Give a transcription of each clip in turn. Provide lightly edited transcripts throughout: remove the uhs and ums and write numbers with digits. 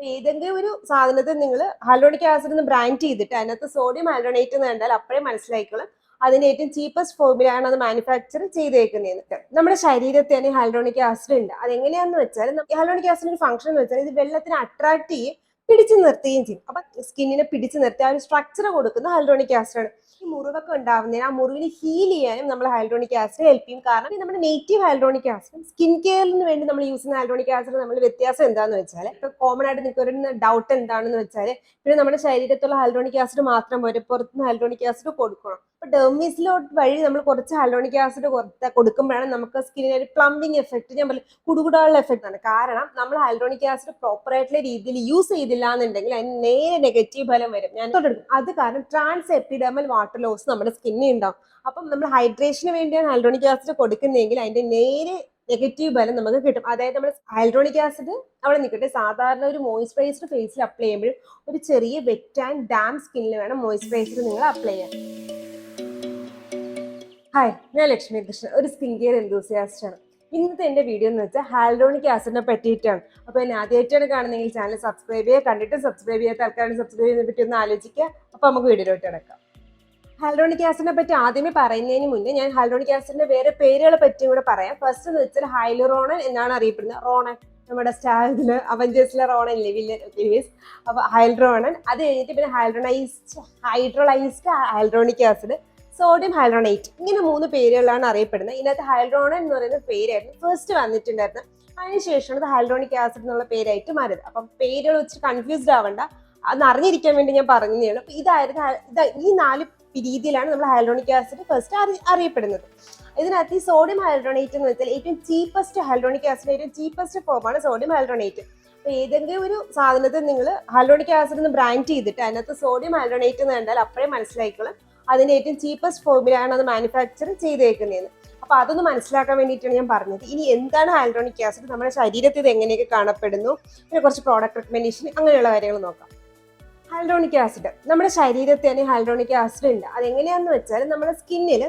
ഏതെങ്കിലും ഒരു സാധനത്തെ നിങ്ങൾ ഹൈലൂറോണിക് ആസിഡ് എന്ന് ബ്രാൻഡ് ചെയ്തിട്ട് അതിനകത്ത് സോഡിയം ഹൈഡ്രോണേറ്റ് എന്ന് കണ്ടാൽ അപ്പോഴേ മനസ്സിലായിക്കോളും അതിന്റെ ഏറ്റവും ചീപ്പസ്റ്റ് ഫോമിലാണ് അത് മാനുഫാക്ചർ ചെയ്തേക്കുന്നത്. നമ്മുടെ ശരീരത്തിൽ തന്നെ ഹൈലൂറോണിക് ആസിഡ് ഉണ്ട്. അതെങ്ങനെയാന്ന് വെച്ചാൽ ഹൈലൂറോണിക് ആസിഡിന്റെ ഫംഗ്ഷൻ എന്ന് വെച്ചാൽ ഇത് വെള്ളത്തിനെ അട്രാക്ട് ചെയ്യും, പിടിച്ചു നിർത്തുകയും ചെയ്യും. അപ്പൊ സ്കിന്നിനെ പിടിച്ചു നിർത്തി ആ ഒരു സ്ട്രക്ചർ കൊടുക്കുന്ന ഹൈലൂറോണിക് ആസിഡ് ആണ്. ഈ മുറിവൊക്കെ ഉണ്ടാവുന്നതിന് ആ മുറിവിന് ഹീൽ ചെയ്യാനും നമ്മൾ ഹൈലൂറോണിക് ആസിഡ് ഹെൽപ്പ് ചെയ്യും. കാരണം നമ്മുടെ നേറ്റീവ് ഹൈലൂറോണിക് ആസിഡ് സ്കിൻ കെയറിന് വേണ്ടി നമ്മൾ യൂസ് ചെയ്യുന്ന ഹൈലൂറോണിക് ആസിഡ് നമ്മൾ വ്യത്യാസം എന്താന്ന് വെച്ചാൽ ഇപ്പൊ കോമൺ ആയിട്ട് നിങ്ങൾക്ക് ഒരു ഡൗട്ട് എന്താണെന്ന് വെച്ചാൽ പിന്നെ നമ്മുടെ ശരീരത്തുള്ള ഹൈലൂറോണിക് ആസിഡ് മാത്രം പോരെ, പുറത്തുനിന്ന് ഹൈലൂറോണിക് ആസിഡ് കൊടുക്കണം. അപ്പൊ ഡെർമീസിലോട്ട് വഴി നമ്മൾ കുറച്ച് ഹൈലൂറോണിക് ആസിഡ് കൊടുക്കുമ്പോഴാണ് നമുക്ക് സ്കിന്നിന് ഒരു പ്ലംബിംഗ് എഫക്ട്, ഞാൻ പറയും കുടുകുടാനുള്ള എഫക്ട് ആണ്. കാരണം നമ്മൾ ഹൈലൂറോണിക് ആസിഡ് പ്രോപ്പർ ആയിട്ടുള്ള രീതിയിൽ യൂസ് ചെയ്തില്ല എന്നുണ്ടെങ്കിൽ അതിന് നേരെ നെഗറ്റീവ് ഫലം വരും. ഞാൻ തൊട്ടെടുക്കും. അത് കാരണം ട്രാൻസ് എപ്പിഡെർമൽ വാട്ടർ ലോസ് നമ്മുടെ സ്കിന്നിൽ ഉണ്ടാവും. അപ്പം നമ്മൾ ഹൈഡ്രേഷന് വേണ്ടിയാണ് ഹൈലൂറോണിക് ആസിഡ് കൊടുക്കുന്നതെങ്കിൽ അതിന്റെ നേരെ നെഗറ്റീവ് ഫലം നമുക്ക് കിട്ടും. അതായത് നമ്മൾ ഹൈലൂറോണിക് ആസിഡ് അവിടെ നിൽക്കട്ടെ, സാധാരണ ഒരു മോയിസ്ചറൈസ്ഡ് ഫേസിൽ അപ്ലൈ ചെയ്യുമ്പോഴും ഒരു ചെറിയ വെറ്റ് ആൻഡ് ഡാം സ്കിന്നിൽ വേണം മോയിസ്ചറൈസർ നിങ്ങൾ അപ്ലൈ ചെയ്യാൻ. ഹായ്, ഞാൻ ലക്ഷ്മികൃഷ്ണൻ, ഒരു സ്കിൻ കെയർ എന്തൂസിയാസ്റ്റ് ആണ്. ഇന്നത്തെ എൻ്റെ വീഡിയോ എന്ന് വെച്ചാൽ ഹൈലൂറോണിക് ആസിഡിനെ പറ്റിയിട്ടാണ്. അപ്പോൾ എന്നെ ആദ്യമായിട്ടാണ് കാണുന്നതെങ്കിൽ ചാനൽ സബ്സ്ക്രൈബ് ചെയ്യുക, കണ്ടിട്ട് സബ്സ്ക്രൈബ് ചെയ്യാത്ത ആൾക്കാരെ സബ്സ്ക്രൈബ് ചെയ്യുന്നതിനെ പറ്റി ഒന്ന് ആലോചിക്കുക. അപ്പോൾ നമുക്ക് വീഡിയോയിലോട്ട് കിടക്കാം. ഹൈലൂറോണിക് ആസിഡിനെ പറ്റി ആദ്യമേ പറയുന്നതിന് മുന്നേ ഞാൻ ഹൈലൂറോണിക് ആസിഡിന്റെ വേറെ പേരുകളെ പറ്റിയും കൂടെ പറയാം. ഫസ്റ്റ് എന്ന് വെച്ചാൽ ഹൈലൂറോണൻ എന്നാണ് അറിയപ്പെടുന്നത്. റോണൻ, നമ്മുടെ സ്റ്റാറില് അവഞ്ചേഴ്സിലെ റോണൻ ഇല്ലേ, വില്ലൻ ലൂയിസ്. അപ്പോൾ ഹൈലൂറോണൻ. അത് കഴിഞ്ഞിട്ട് പിന്നെ hydrolysed hyaluronic acid, sodium hyaluronate, ഇങ്ങനെ 3 പേരുകളാണ് അറിയപ്പെടുന്നത്. ഇതിനകത്ത് ഹൈലൂറോണൻ എന്ന് പറയുന്ന പേരായിരുന്നു ഫസ്റ്റ് വന്നിട്ടുണ്ടായിരുന്നത്. അതിനുശേഷമാണ് ഇത് ഹൈലൂറോണിക് ആസിഡ് എന്നുള്ള പേരായിട്ട് മാറിയത്. അപ്പം പേരുകൾ വെച്ച് കൺഫ്യൂസ്ഡ് ആവണ്ട, അത് അറിഞ്ഞിരിക്കാൻ വേണ്ടി ഞാൻ പറഞ്ഞതാണ്. അപ്പൊ ഈ 4 രീതിയിലാണ് നമ്മൾ ഹൈലൂറോണിക് ആസിഡ് ഫസ്റ്റ് അറിയപ്പെടുന്നത്. ഇതിനകത്ത് ഈ സോഡിയം ഹൈലൂറോണേറ്റ് എന്ന് വെച്ചാൽ ഏറ്റവും ചീപ്പസ്റ്റ് ഹൈലൂറോണിക് ആസിഡ്, ഏറ്റവും ചീപ്പസ്റ്റ് ഫോമാണ് സോഡിയം ഹൈലൂറോണേറ്റ്. അപ്പൊ ഏതെങ്കിലും ഒരു സാധനത്തെ നിങ്ങൾ ഹൈലൂറോണിക് ആസിഡ് എന്ന് ബ്രാൻഡ് ചെയ്തിട്ട് അതിനകത്ത് സോഡിയം ഹൈലൂറോണേറ്റ് എന്ന് കണ്ടാൽ അപ്പോഴേ മനസ്സിലായിക്കോളും അതിന്റെ ഏറ്റവും ചീപ്പസ്റ്റ് ഫോമിലാണ് അത് മാനുഫാക്ചർ ചെയ്തേക്കുന്നതെന്ന്. അപ്പൊ അതൊന്ന് മനസ്സിലാക്കാൻ വേണ്ടിയിട്ടാണ് ഞാൻ പറഞ്ഞത്. ഇനി എന്താണ് ഹൈലൂറോണിക് ആസിഡ്, നമ്മുടെ ശരീരത്തിൽ ഇത് എങ്ങനെയൊക്കെ കാണപ്പെടുന്നു, പിന്നെ കുറച്ച് പ്രോഡക്റ്റ് റെക്കമെൻഡേഷൻ, അങ്ങനെയുള്ള കാര്യങ്ങൾ നോക്കാം. ഹൈലൂറോണിക് ആസിഡ് നമ്മുടെ ശരീരത്തിൽ തന്നെ ഹൈലൂറോണിക് ആസിഡ് ഉണ്ട്. അതെങ്ങനെയാന്ന് വെച്ചാൽ നമ്മുടെ സ്കിന്നിൽ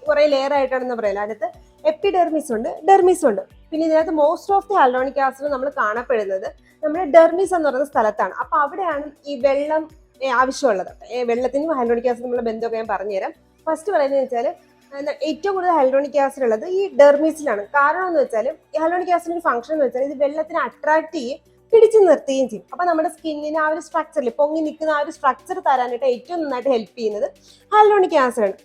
കുറെ ലെയർ ആയിട്ടാണെന്ന് പറയില്ല, അതിനകത്ത് എപ്പിഡെർമിസ് ഉണ്ട്, ഡെർമിസ് ഉണ്ട്. പിന്നെ ഇതിനകത്ത് most of the hyaluronic acid നമ്മൾ കാണപ്പെടുന്നത് നമ്മുടെ ഡെർമിസ് എന്ന് പറയുന്ന സ്ഥലത്താണ്. അപ്പൊ അവിടെയാണ് ഈ വെള്ളം ആവശ്യമുള്ളത്. വെള്ളത്തിനും ഹൈലൂറോണിക് ആസിഡ് നമ്മളെ ബന്ധമൊക്കെ ഞാൻ പറഞ്ഞുതരാം. ഫസ്റ്റ് പറയുന്നത് വെച്ചാൽ ഏറ്റവും കൂടുതൽ ഹൈലൂറോണിക് ആസിഡ് ഉള്ളത് ഈ ഡെർമീസിലാണ്. കാരണം എന്ന് വെച്ചാൽ ഈ ഹൈലൂറോണിക് ആസിഡിന്റെ ഫംഗ്ഷൻ എന്ന് വെച്ചാൽ ഇത് വെള്ളത്തിനെ അട്രാക്ട് ചെയ്യും, പിടിച്ചു നിർത്തുകയും ചെയ്യും. അപ്പൊ നമ്മുടെ സ്കിന്നിന് ആ ഒരു സ്ട്രക്ചറിൽ പൊങ്ങി നിൽക്കുന്ന ആ ഒരു സ്ട്രക്ചർ തരാനായിട്ട് ഏറ്റവും നന്നായിട്ട് ഹെൽപ്പ് ചെയ്യുന്നത് ഹൈലൂറോണിക് ആസിഡ് ആണ്.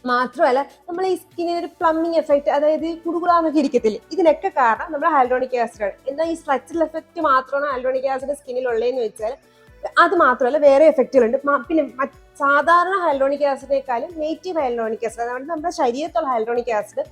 മാത്രമല്ല നമ്മൾ ഈ സ്കിന്നിന് ഒരു പ്ലംബിംഗ് എഫക്ട്, അതായത് കുടുകുടാന്നൊക്കെ ഇരിക്കത്തില്ല, ഇതിനൊക്കെ കാരണം നമ്മുടെ ഹൈലൂറോണിക് ആസിഡ് ആണ്. എന്നാൽ ഈ സ്ട്രക്ചറൽ എഫക്ട് മാത്രമാണ് ഹൈലൂറോണിക് ആസിഡ് സ്കിന്നിൽ ഉള്ളതെന്ന് വെച്ചാൽ അത് മാത്രമല്ല വേറെ എഫക്റ്റുകളുണ്ട്. പിന്നെ സാധാരണ ഹൈലൂറോണിക് ആസിഡിനേക്കാളും നേറ്റീവ് ഹൈലൂറോണിക് ആസിഡ്, അതായത് നമ്മുടെ ശരീരത്തുള്ള ഹൈലൂറോണിക് ആസിഡ്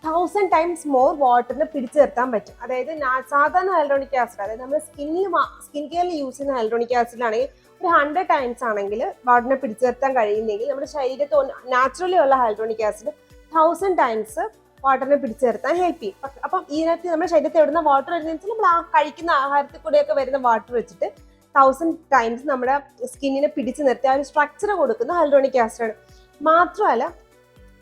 1000 times മോർ വാട്ടറിനെ പിടിച്ചു നിർത്താൻ പറ്റും. അതായത് സാധാരണ ഹൈലൂറോണിക് ആസിഡ്, അതായത് നമ്മൾ സ്കിൻ കെയറിൽ യൂസ് ചെയ്യുന്ന ഹൈലൂറോണിക് ആസിഡിലാണെങ്കിൽ ഒരു 100 times ആണെങ്കിൽ വാട്ടറിനെ പിടിച്ചു നിർത്താൻ കഴിയുന്നെങ്കിൽ നമ്മുടെ ശരീരത്തിൽ നാച്ചുറലി ഉള്ള ഹൈലൂറോണിക് ആസിഡ് 1000 times വാട്ടറിനെ പിടിച്ചു നിർത്താൻ ഹെൽപ്പ് ചെയ്യും. അപ്പം ഇതിനകത്ത് നമ്മുടെ ശരീരത്തിൽ എവിടുന്ന വാട്ടർ വരുന്നതെന്ന് വെച്ചാൽ നമ്മൾ കഴിക്കുന്ന ആഹാരത്തിൽ കൂടെയൊക്കെ വരുന്ന വാട്ടർ വെച്ചിട്ട് 1000 times നമ്മുടെ സ്കിന്നിനെ പിടിച്ചു നിർത്തി ആ ഒരു സ്ട്രക്ചർ കൊടുക്കുന്ന ഹൈലൂറോണിക് ആസിഡ് ആണ്. മാത്രമല്ല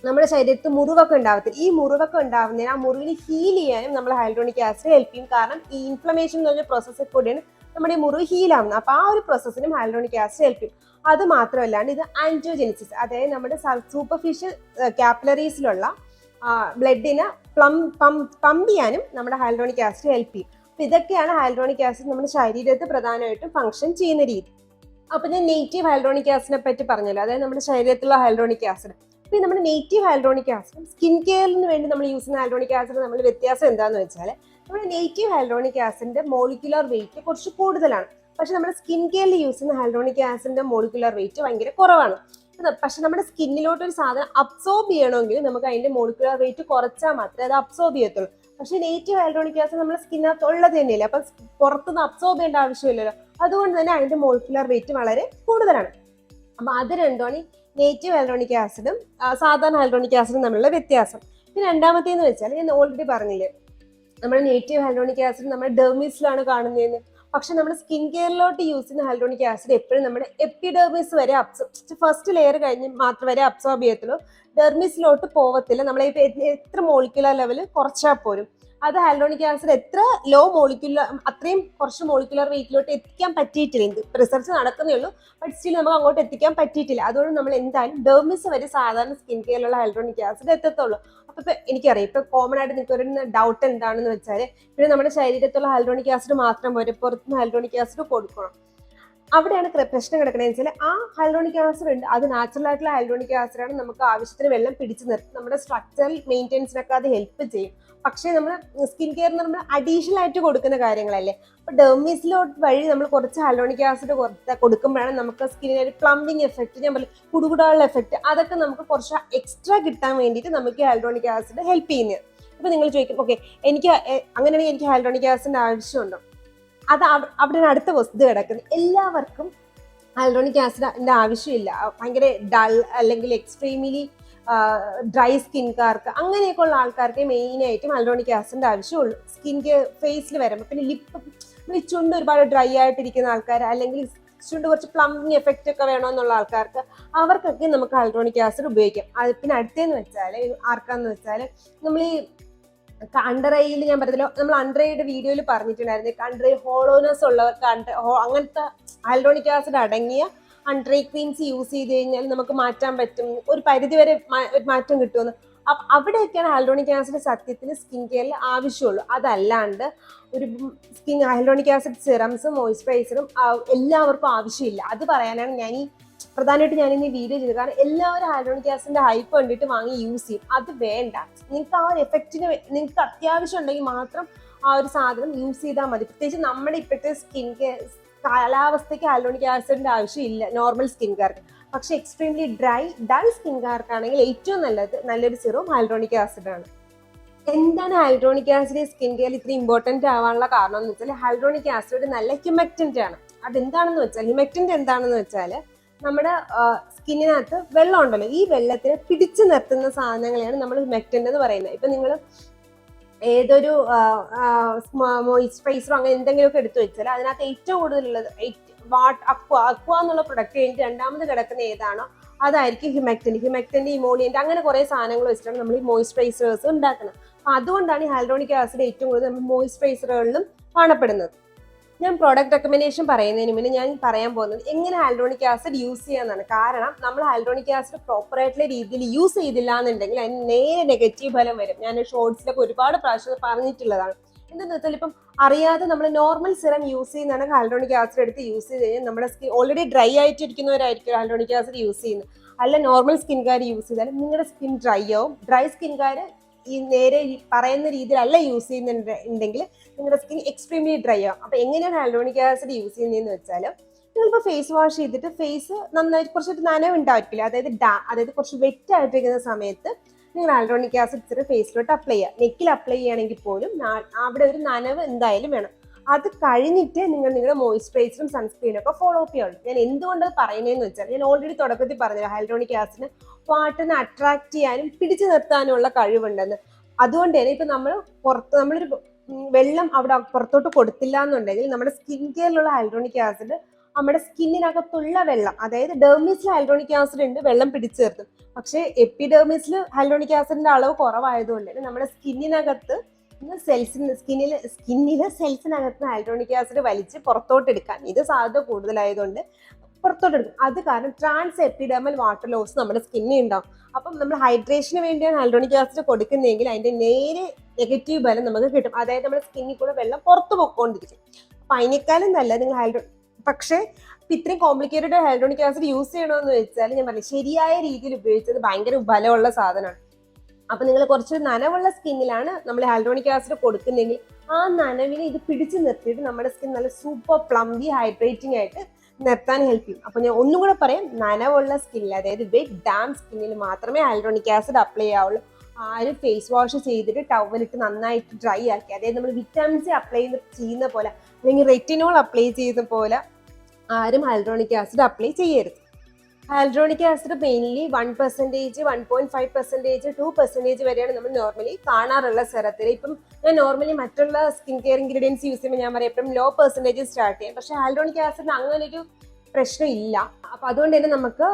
നമ്മുടെ ശരീരത്തിൽ മുറിവൊക്കെ ഉണ്ടാവത്തില്ല. ഈ മുറിവൊക്കെ ഉണ്ടാവുന്നതിന് ആ മുറിവിന് ഹീൽ ചെയ്യാനും നമ്മൾ ഹൈലൂറോണിക് ആസിഡ് ഹെൽപ്പ് ചെയ്യും. കാരണം ഈ ഇൻഫ്ലമേഷൻ എന്ന് പറഞ്ഞ പ്രോസസ്സിൽ കൂടിയാണ് നമ്മുടെ ഈ മുറിവ് ഹീൽ ആവുന്നത്. അപ്പൊ ആ ഒരു പ്രോസസ്സിനും ഹൈലൂറോണിക് ആസിഡ് ഹെൽപ്പ് ചെയ്യും. അത് മാത്രമല്ലാണ്ട് ഇത് ആൻജിയോജെനിസിസ്, അതായത് നമ്മുടെ സൂപ്പർഫിഷ്യൽ കാപ്പിലറീസിലുള്ള ബ്ലഡിനെ പമ്പ് ചെയ്യാനും നമ്മുടെ ഹൈലൂറോണിക് ആസിഡ് ഹെൽപ്പ് ചെയ്യും. അപ്പൊ ഇതൊക്കെയാണ് ഹൈലൂറോണിക് ആസിഡ് നമ്മുടെ ശരീരത്തിൽ പ്രധാനമായിട്ടും ഫംഗ്ഷൻ ചെയ്യുന്ന രീതി. അപ്പൊ ഞാൻ നേറ്റീവ് ഹൈലൂറോണിക് ആസിഡിനെ പറ്റി പറഞ്ഞല്ലോ, അതായത് നമ്മുടെ ശരീരത്തിലുള്ള ഹൈലൂറോണിക് ആസിഡ്. അപ്പൊ നമ്മുടെ നേറ്റീവ് ഹൈലൂറോണിക് ആസിഡ് സ്കിൻ കെയറിന് വേണ്ടി നമ്മൾ യൂസ് ചെയ്യുന്ന ഹൈലൂറോണിക് ആസിഡ് നമ്മൾ വ്യത്യാസം എന്താന്ന് വെച്ചാൽ നമ്മുടെ നേറ്റീവ് ഹൈലൂറോണിക് ആസിഡിന്റെ മോളിക്കുലർ വെയിറ്റ് കുറച്ച് കൂടുതലാണ്. പക്ഷെ നമ്മുടെ സ്കിൻ കെയറിൽ യൂസ് ചെയ്യുന്ന ഹൈലൂറോണിക് ആസിഡിന്റെ മോളിക്കുലർ വെയിറ്റ് ഭയങ്കര കുറവാണ്. പക്ഷെ നമ്മുടെ സ്കിന്നിലോട്ട് ഒരു സാധനം അബ്സോർബ് ചെയ്യണമെങ്കിൽ നമുക്ക് അതിന്റെ മോളിക്കുലർ വെയിറ്റ് കുറച്ചാൽ മാത്രമേ അത് അബ്സോർബ് ചെയ്യത്തുള്ളൂ. പക്ഷെ നേറ്റീവ് ഹൈലൂറോണിക് ആസിഡ് നമ്മുടെ സ്കിന്നകത്ത് ഉള്ളത് തന്നെയല്ലേ, അപ്പൊ പുറത്തുനിന്ന് അബ്സോർബ് ചെയ്യേണ്ട ആവശ്യമില്ലല്ലോ. അതുകൊണ്ട് തന്നെ അതിന്റെ മോളിക്കുലർ വെയിറ്റ് വളരെ കൂടുതലാണ്. അപ്പൊ അത് രണ്ടുമാണ് നേറ്റീവ് ഹൈലൂറോണിക് ആസിഡും സാധാരണ ഹൈലൂറോണിക് ആസിഡും തമ്മിലുള്ള വ്യത്യാസം. പിന്നെ രണ്ടാമത്തേന്ന് വെച്ചാൽ ഞാൻ ഓൾറെഡി പറഞ്ഞില്ലേ, നമ്മുടെ നേറ്റീവ് ഹൈലൂറോണിക് ആസിഡ് നമ്മുടെ ഡെർമീസിലാണ് കാണുന്നതെന്ന്. പക്ഷെ നമ്മുടെ സ്കിൻ കെയറിലോട്ട് യൂസ് ചെയ്യുന്ന ഹൈലൂറോണിക് ആസിഡ് എപ്പോഴും നമ്മുടെ എപ്പിഡെർമിസ് വരെ ഫസ്റ്റ് ലെയർ കഴിഞ്ഞ് മാത്രം വരെ അബ്സോർബ് ചെയ്യത്തുള്ളൂ. ഡെർമിസിലോട്ട് പോവത്തില്ല. നമ്മളെ എത്ര മോളിക്കുലർ ലെവൽ കുറച്ചാൽ പോലും. അത് ഹൈലൂറോണിക് ആസിഡ് എത്ര ലോ മോളിക്കുലർ, അത്രയും കുറച്ച് മോളിക്കുലർ വെയിറ്റിലോട്ട് എത്തിക്കാൻ പറ്റിയിട്ടില്ല. റിസർച്ച് നടക്കുന്നേ ഉള്ളൂ, ബട്ട് സ്റ്റിൽ നമുക്ക് അങ്ങോട്ട് എത്തിക്കാൻ പറ്റിയിട്ടില്ല. അതുകൊണ്ട് നമ്മൾ എന്തായാലും ഡെർമിസ് വരെ സാധാരണ സ്കിൻ കെയറിലുള്ള ഹൈലൂറോണിക് ആസിഡ് എത്തത്തുള്ളൂ. അപ്പൊ ഇപ്പൊ എനിക്കറിയാം, ഇപ്പൊ കോമൺ ആയിട്ട് നിങ്ങൾക്ക് ഒരു ഡൗട്ട് എന്താണെന്ന് വെച്ചാൽ, പിന്നെ നമ്മുടെ ശരീരത്തുള്ള ഹൈലൂറോണിക് ആസിഡ് മാത്രം പോരെ, പുറത്തുനിന്ന് ഹൈലൂറോണിക് ആസിഡ് കൊടുക്കണം. അവിടെയാണ് പ്രശ്നം കിടക്കണതെന്ന് വെച്ചാൽ, ആ ഹൈലൂറോണിക് ആസിഡ് ഉണ്ട്, അത് നാച്ചുറൽ ആയിട്ടുള്ള ഹൈലൂറോണിക് ആസിഡ് ആണ്, നമുക്ക് ആവശ്യത്തിന് വെള്ളം പിടിച്ചു നിർത്തും, നമ്മുടെ സ്ട്രക്ചറൽ മെയിൻ്റെനൻസിനൊക്കെ അത് ഹെൽപ്പ് ചെയ്യും. പക്ഷേ നമ്മൾ സ്കിൻ കെയറിന് നമ്മൾ അഡീഷണൽ ആയിട്ട് കൊടുക്കുന്ന കാര്യങ്ങളല്ലേ. അപ്പൊ ഡെർമീസിലോട്ട് വഴി നമ്മൾ കുറച്ച് ഹൈലൂറോണിക് ആസിഡ് കൊടുക്കുമ്പോഴാണ് നമുക്ക് സ്കിന്നിന് ഒരു പ്ലംബിങ് എഫക്ട്, ഞാൻ പറയും കുടുകുടാനുള്ള എഫക്ട്, അതൊക്കെ നമുക്ക് കുറച്ച് എക്സ്ട്രാ കിട്ടാൻ വേണ്ടിയിട്ട് നമുക്ക് ഹൈലൂറോണിക് ആസിഡ് ഹെൽപ്പ് ചെയ്യുന്നത്. ഇപ്പൊ നിങ്ങൾ ചോദിക്കും, ഓക്കെ എനിക്ക് അങ്ങനെയാണെങ്കിൽ എനിക്ക് ഹൈലൂറോണിക് ആസിഡിന്റെ ആവശ്യമുണ്ടോ? അത് അവിടെ അടുത്ത വസ്തു കിടക്കുന്നത്. എല്ലാവർക്കും ഹൈലൂറോണിക് ആസിഡിന്റെ ആവശ്യമില്ല. ഭയങ്കര ഡൾ അല്ലെങ്കിൽ എക്സ്ട്രീംലി ഡ്രൈ സ്കിൻകാർക്ക്, അങ്ങനെയൊക്കെ ഉള്ള ആൾക്കാർക്ക് മെയിനായിട്ടും ഹൈലൂറോണിക് ആസിഡിന്റെ ആവശ്യമുള്ളൂ. സ്കിൻ്റെ ഫേസിൽ വരുമ്പോൾ, പിന്നെ ലിപ്പ് ചുണ്ട് ഒരുപാട് ഡ്രൈ ആയിട്ടിരിക്കുന്ന ആൾക്കാർ, അല്ലെങ്കിൽ ചുണ്ട് കുറച്ച് പ്ലംബിങ് എഫക്റ്റ് ഒക്കെ വേണമെന്നുള്ള ആൾക്കാർക്ക്, അവർക്കൊക്കെ നമുക്ക് ഹൈലൂറോണിക് ആസിഡ് ഉപയോഗിക്കാം. പിന്നെ അടുത്തേന്ന് വെച്ചാൽ ആർക്കാന്ന് വെച്ചാൽ, നമ്മൾ ഈ അണ്ടർ ഐയിൽ, ഞാൻ പറഞ്ഞല്ലോ, നമ്മൾ അണ്ടർ ഐയുടെ വീഡിയോയിൽ പറഞ്ഞിട്ടുണ്ടായിരുന്നു, അണ്ടർ ഐ ഹോളോനെസ് ഉള്ളവർക്ക് അങ്ങനത്തെ ഹൈലൂറോണിക് ആസിഡ് അടങ്ങിയ അണ്ടർ ഐ ക്രീംസ് യൂസ് ചെയ്ത് കഴിഞ്ഞാൽ നമുക്ക് മാറ്റാൻ പറ്റും, ഒരു പരിധി വരെ ഒരു മാറ്റം കിട്ടുമെന്ന്. അവിടെയൊക്കെയാണ് ഹൈലൂറോണിക് ആസിഡ് സത്യത്തിൽ സ്കിൻ കെയറിൽ ആവശ്യമുള്ളൂ. അതല്ലാണ്ട് ഒരു ഹൈലൂറോണിക് ആസിഡ് സിറംസും മോയ്സ്ചറൈസറും എല്ലാവർക്കും ആവശ്യമില്ല. അത് പറയാനാണ് പ്രധാനമായിട്ട് ഞാനിന്ന് വീഡിയോ ചെയ്തത്. കാരണം എല്ലാവരും ഹൈലൂറോണിക് ആസിഡിന്റെ ഹൈപ്പ് കണ്ടിട്ട് വാങ്ങി യൂസ് ചെയ്യും. അത് വേണ്ട. നിങ്ങൾക്ക് ആ ഒരു എഫക്റ്റിന് നിങ്ങൾക്ക് അത്യാവശ്യം ഉണ്ടെങ്കിൽ മാത്രം ആ ഒരു സാധനം യൂസ് ചെയ്താൽ മതി. പ്രത്യേകിച്ച് നമ്മുടെ ഇപ്പോഴത്തെ സ്കിൻ കെയർ കാലാവസ്ഥയ്ക്ക് ഹൈലൂറോണിക് ആസിഡിന്റെ ആവശ്യമില്ല നോർമൽ സ്കിൻകാർക്ക്. പക്ഷെ എക്സ്ട്രീംലി ഡൾ സ്കിൻകാർക്കാണെങ്കിൽ ഏറ്റവും നല്ലൊരു സിറം ഹൈലൂറോണിക് ആസിഡ് ആണ്. എന്താണ് ഹൈലൂറോണിക് ആസിഡ് സ്കിൻ കെയർ ഇത്ര ഇമ്പോർട്ടന്റ് ആവാനുള്ള കാരണം എന്ന് വെച്ചാൽ, ഹൈലൂറോണിക് ആസിഡ് നല്ല ഹ്യൂമെക്റ്റന്റ് ആണ്. അതെന്താണെന്ന് വെച്ചാൽ, ഹ്യൂമെക്റ്റന്റ് എന്താണെന്ന് വെച്ചാൽ, നമ്മുടെ സ്കിന്നിനകത്ത് വെള്ളം ഉണ്ടല്ലോ, ഈ വെള്ളത്തിനെ പിടിച്ചു നിർത്തുന്ന സാധനങ്ങളെയാണ് നമ്മൾ ഹ്യൂമെക്റ്റന്റ് എന്ന് പറയുന്നത്. ഇപ്പൊ നിങ്ങൾ ഏതൊരു മോയ്സ്ചറൈസറോ അങ്ങനെ എന്തെങ്കിലുമൊക്കെ എടുത്തു വെച്ചാൽ, അതിനകത്ത് ഏറ്റവും കൂടുതലുള്ളത് അക്വ എന്നുള്ള പ്രൊഡക്റ്റ് കഴിഞ്ഞിട്ട് രണ്ടാമത് കിടക്കുന്ന ഏതാണോ അതായിരിക്കും ഹ്യൂമെക്റ്റന്റ്, ഇമോളിയന്റ്, അങ്ങനെ കുറെ സാധനങ്ങൾ വെച്ചിട്ടാണ് നമ്മൾ ഈ മോയ്സ്ചറൈസേഴ്സ് ഉണ്ടാക്കുന്നത്. അപ്പൊ അതുകൊണ്ടാണ് ഈ ഹൈലൂറോണിക് ആസിഡ് ഏറ്റവും കൂടുതൽ നമ്മൾ മോയ്സ്ചറൈസറുകളിലും കാണപ്പെടുന്നത്. ഞാൻ പ്രോഡക്റ്റ് റെക്കമെൻഡേഷൻ പറയുന്നതിന് മുന്നേ ഞാൻ പറയാൻ പോകുന്നത് എങ്ങനെ ഹൈലൂറോണിക് ആസിഡ് യൂസ് ചെയ്യാന്നാണ്. കാരണം നമ്മൾ ഹൈലൂറോണിക് ആസിഡ് പ്രോപ്പർ ആയിട്ടുള്ള രീതിയിൽ യൂസ് ചെയ്തില്ല എന്നുണ്ടെങ്കിൽ അതിന് നേരെ നെഗറ്റീവ് ഫലം വരും. ഞാൻ ഷോർട്സിലൊക്കെ ഒരുപാട് പ്രാവശ്യം പറഞ്ഞിട്ടുള്ളതാണ്. എന്താണെന്ന് വെച്ചാൽ, ഇപ്പം അറിയാതെ നമ്മൾ നോർമൽ സിറം യൂസ് ചെയ്യുന്നതാണ് ഹൈലൂറോണിക് ആസിഡ് എടുത്ത് യൂസ് ചെയ്ത് കഴിഞ്ഞാൽ നമ്മുടെ സ്കിൻ ഓൾറെഡി ഡ്രൈ ആയിട്ടിരിക്കുന്നവരായിരിക്കും ഹൈലൂറോണിക് ആസിഡ് യൂസ് ചെയ്യുന്നത്. അല്ല നോർമൽ സ്കിൻകാർ യൂസ് ചെയ്താൽ നിങ്ങളുടെ സ്കിൻ ഡ്രൈ ആവും. ഡ്രൈ സ്കിൻകാർ ഈ നേരെ പറയുന്ന രീതിയിലല്ല യൂസ് ചെയ്യുന്നുണ്ടെങ്കിൽ നിങ്ങളുടെ സ്കിൻ എക്സ്ട്രീംലി ഡ്രൈ ആവും. അപ്പൊ എങ്ങനെയാണ് ഹൈലൂറോണിക് ആസിഡ് യൂസ് ചെയ്യുന്നതെന്ന് വെച്ചാൽ, നിങ്ങളിപ്പോൾ ഫേസ് വാഷ് ചെയ്തിട്ട് ഫേസ് നന്നായിട്ട് കുറച്ചൊരു നനവ് ഉണ്ടായിരിക്കില്ല, അതായത് കുറച്ച് വെറ്റ് ആയിട്ടിരിക്കുന്ന സമയത്ത് നിങ്ങൾ ഹൈലൂറോണിക് ആസിഡ് ഇച്ചിരി ഫേസിലോട്ട് അപ്ലൈ ചെയ്യുക. നെക്കിൽ അപ്ലൈ ചെയ്യുകയാണെങ്കിൽ പോലും അവിടെ ഒരു നനവ് എന്തായാലും വേണം. അത് കഴിഞ്ഞിട്ട് നിങ്ങൾ നിങ്ങളുടെ മോയ്സ്ചറൈസറും സൺസ്ക്രീനും ഒക്കെ ഫോളോ അപ്പ് ചെയ്യണം. ഞാൻ എന്തുകൊണ്ട് പറയുന്നതെന്ന് വെച്ചാൽ, ഞാൻ ഓൾറെഡി തുടക്കത്തിൽ പറഞ്ഞില്ല, ഹൈലൂറോണിക് ആസിഡിന് വാട്ടറിനെ അട്രാക്ട് ചെയ്യാനും പിടിച്ചു നിർത്താനുള്ള കഴിവുണ്ടെന്ന്. അതുകൊണ്ട് തന്നെ ഇപ്പൊ നമ്മളൊരു വെള്ളം അവിടെ പുറത്തോട്ട് കൊടുത്തില്ല എന്നുണ്ടെങ്കിൽ നമ്മുടെ സ്കിൻ കെയറിലുള്ള ഹൈലൂറോണിക് ആസിഡ് നമ്മുടെ സ്കിന്നിനകത്തുള്ള വെള്ളം, അതായത് ഡെർമിസിൽ ഹൈലൂറോണിക് ആസിഡ് ഉണ്ട്, വെള്ളം പിടിച്ചു നിർത്തും. പക്ഷേ എപ്പിഡെർമിസിൽ ഹൈലൂറോണിക് ആസിഡിന്റെ അളവ് കുറവായതുകൊണ്ട് തന്നെ നമ്മുടെ സ്കിന്നിനകത്ത് സ്കിന്നിലെ സെൽസിനകത്ത് ഹൈലൂറോണിക് ആസിഡ് വലിച്ച് പുറത്തോട്ടെടുക്കാൻ ഇത് സാധ്യത കൂടുതലായതുകൊണ്ട് പുറത്തോട്ടെടുക്കും. അത് കാരണം ട്രാൻസ് എപ്പിഡെർമൽ വാട്ടർ ലോസ് നമ്മുടെ സ്കിന്നിൽ ഉണ്ടാവും. അപ്പം നമ്മൾ ഹൈഡ്രേഷന് വേണ്ടിയാണ് ഹൈലൂറോണിക് ആസിഡ് കൊടുക്കുന്നതെങ്കിൽ അതിന്റെ നേരെ നെഗറ്റീവ് ഫലം നമുക്ക് കിട്ടും. അതായത് നമ്മുടെ സ്കിന്നിൽ കൂടെ വെള്ളം പുറത്തു പൊക്കോണ്ടിരിക്കും. അപ്പൊ അതിനേക്കാളും നല്ല നിങ്ങൾ പക്ഷേ ഇത്രയും കോംപ്ലിക്കേറ്റഡ് ഹൈലൂറോണിക് ആസിഡ് യൂസ് ചെയ്യണമെന്ന് വെച്ചാൽ, ഞാൻ പറഞ്ഞു, ശരിയായ രീതിയിൽ ഉപയോഗിച്ചത് ഭയങ്കര ബലമുള്ള സാധനമാണ്. അപ്പൊ നിങ്ങൾ കുറച്ച് നനവുള്ള സ്കിന്നിലാണ് നമ്മൾ ഹൈലൂറോണിക് ആസിഡ് കൊടുക്കുന്നെങ്കിൽ ആ നനവിനെ ഇത് പിടിച്ചു നിർത്തിയിട്ട് നമ്മുടെ സ്കിൻ നല്ല സൂപ്പർ പ്ലംബി ഹൈഡ്രേറ്റിംഗ് ആയിട്ട് നിർത്താൻ ഹെൽപ്പ് ചെയ്യും. അപ്പൊ ഞാൻ ഒന്നും കൂടെ പറയാം, നനവുള്ള സ്കിന്നിൽ, അതായത് വെറ്റ് ഡാം സ്കിന്നിൽ മാത്രമേ ഹൈലൂറോണിക് ആസിഡ് അപ്ലൈ ചെയ്യാവുള്ളൂ. ആരും ഫേസ് വാഷ് ചെയ്തിട്ട് ടവലിട്ട് നന്നായിട്ട് ഡ്രൈ ആക്കി, അതായത് നമ്മൾ വിറ്റാമിൻ സി അപ്ലൈ ചെയ്യുന്ന പോലെ അല്ലെങ്കിൽ റെറ്റിനോൾ അപ്ലൈ ചെയ്യുന്ന പോലെ ആരും ഹൈലൂറോണിക് ആസിഡ് അപ്ലൈ ചെയ്യരുത്. ഹൈലൂറോണിക് ആസിഡ് മെയിൻലി 1%, 1.5%, 2% വരെയാണ് നമ്മൾ നോർമലി കാണാറുള്ള സെറത്തിൽ. ഇപ്പം ഞാൻ നോർമലി മറ്റുള്ള സ്കിൻ കെയർ ഇൻഗ്രീഡിയൻസ് യൂസ് ചെയ്യുമ്പോൾ ഞാൻ പറയാം എപ്പോഴും ലോ പെർസെൻറ്റേജ് സ്റ്റാർട്ട് ചെയ്യാം. പക്ഷേ ഹൈലൂറോണിക് ആസിഡിന് അങ്ങനൊരു പ്രശ്നം ഇല്ല. അപ്പൊ അതുകൊണ്ട് തന്നെ നമുക്ക്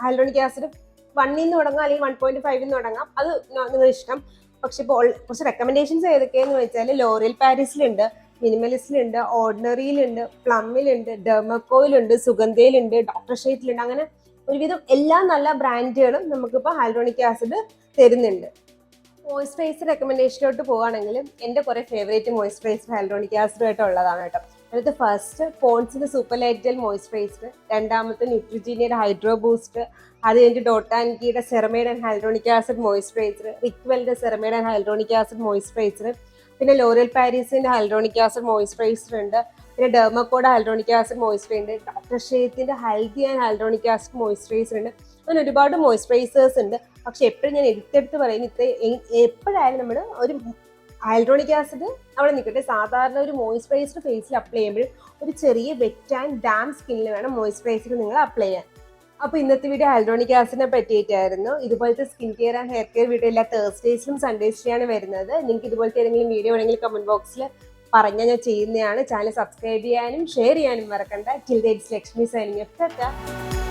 ഹൈലൂറോണിക് ആസിഡ് 1 തുടങ്ങാം അല്ലെങ്കിൽ 1.5 തുടങ്ങാം, അത് നിങ്ങൾ ഇഷ്ടം. പക്ഷെ ഇപ്പോൾ കുറച്ച് റെക്കമെൻഡേഷൻസ് ഏതൊക്കെയെന്ന് വെച്ചാൽ ലോറിയൽ പാരീസിലുണ്ട്, മിനിമലിസ്റ്റിലുണ്ട്, ഓർഡിനറിയിലുണ്ട്, പ്ലമ്മിലുണ്ട്, ഡെർമക്കോയിലുണ്ട്, സുഗന്ധയിലുണ്ട്, ഡോക്ടർ ഷെയ്റ്റിലുണ്ട്. അങ്ങനെ ഒരുവിധം എല്ലാ നല്ല ബ്രാൻഡുകളും നമുക്കിപ്പോൾ ഹൈലൂറോണിക് ആസിഡ് തരുന്നുണ്ട്. മോയ്സ്ചറൈസർ റെക്കമെൻഡേഷനിലോട്ട് പോവുകയാണെങ്കിൽ എൻ്റെ കുറേ ഫേവറേറ്റ് മോയ്സ്ചറൈസർ ഹൈലൂറോണിക് ആസിഡുമായിട്ട് ഉള്ളതാണ് കേട്ടോ. അതിനകത്ത് ഫസ്റ്റ് പോൺസിന്റെ സൂപ്പർ ലൈറ്റ് ജെൽ മോയ്സ്ചറൈസർ, രണ്ടാമത്തെ ന്യൂട്രിജീനിയുടെ ഹൈഡ്രോ ബൂസ്റ്റ്, അത് കഴിഞ്ഞിട്ട് ഡോട്ടാൻകിയുടെ ceramide and hyaluronic acid moisturiser, റിക്വലിന്റെ ceramide and hyaluronic acid moisturiser, പിന്നെ ലോറിയൽ പാരീസിന്റെ ഹൈലൂറോണിക് ആസിഡ് മോയ്സ്ചറൈസർ ഉണ്ട്, പിന്നെ ഡെർമക്കോയുടെ ഹൈലൂറോണിക് ആസിഡ് മോയ്സ്ചറൈസർ ഉണ്ട്, ഡോക്ടർ ഷെയ്ത്തിന്റെ healthy and hyaluronic acid moisturiser ഉണ്ട്. അങ്ങനെ ഒരുപാട് മോയ്സ്ചറൈസേഴ്സ് ഉണ്ട്. പക്ഷെ എപ്പോഴും ഞാൻ എടുത്തെടുത്ത് പറയുന്നത് എപ്പോഴായാലും നമ്മൾ ഒരു ഹൈലൂറോണിക് ആസിഡ് അവിടെ നിൽക്കട്ടെ, സാധാരണ ഒരു മോയ്സ്ചറൈസർ ഫേസിൽ അപ്ലൈ ചെയ്യുമ്പോൾ ഒരു ചെറിയ വെറ്റ് ആൻഡ് ഡാം സ്കിന്നിൽ വേണം മോയ്സ്ചറൈസർ നിങ്ങൾ അപ്ലൈ ചെയ്യാൻ. അപ്പോൾ ഇന്നത്തെ വീഡിയോ ഹൈലൂറോണിക് ആസിഡിനെ പറ്റിയിട്ടായിരുന്നു. ഇതുപോലത്തെ skin care and hair care video എല്ലാ തേഴ്സ്ഡേസിലും സൺഡേസിലാണ് വരുന്നത്. നിങ്ങൾക്ക് ഇതുപോലത്തെ ഏതെങ്കിലും വീഡിയോ വേണമെങ്കിൽ കമന്റ് ബോക്സിൽ പറഞ്ഞാൽ ഞാൻ ചെയ്യുന്നതാണ്. ചാനൽ സബ്സ്ക്രൈബ് ചെയ്യാനും ഷെയർ ചെയ്യാനും മറക്കണ്ട. Till then it's Lakshmi signing off.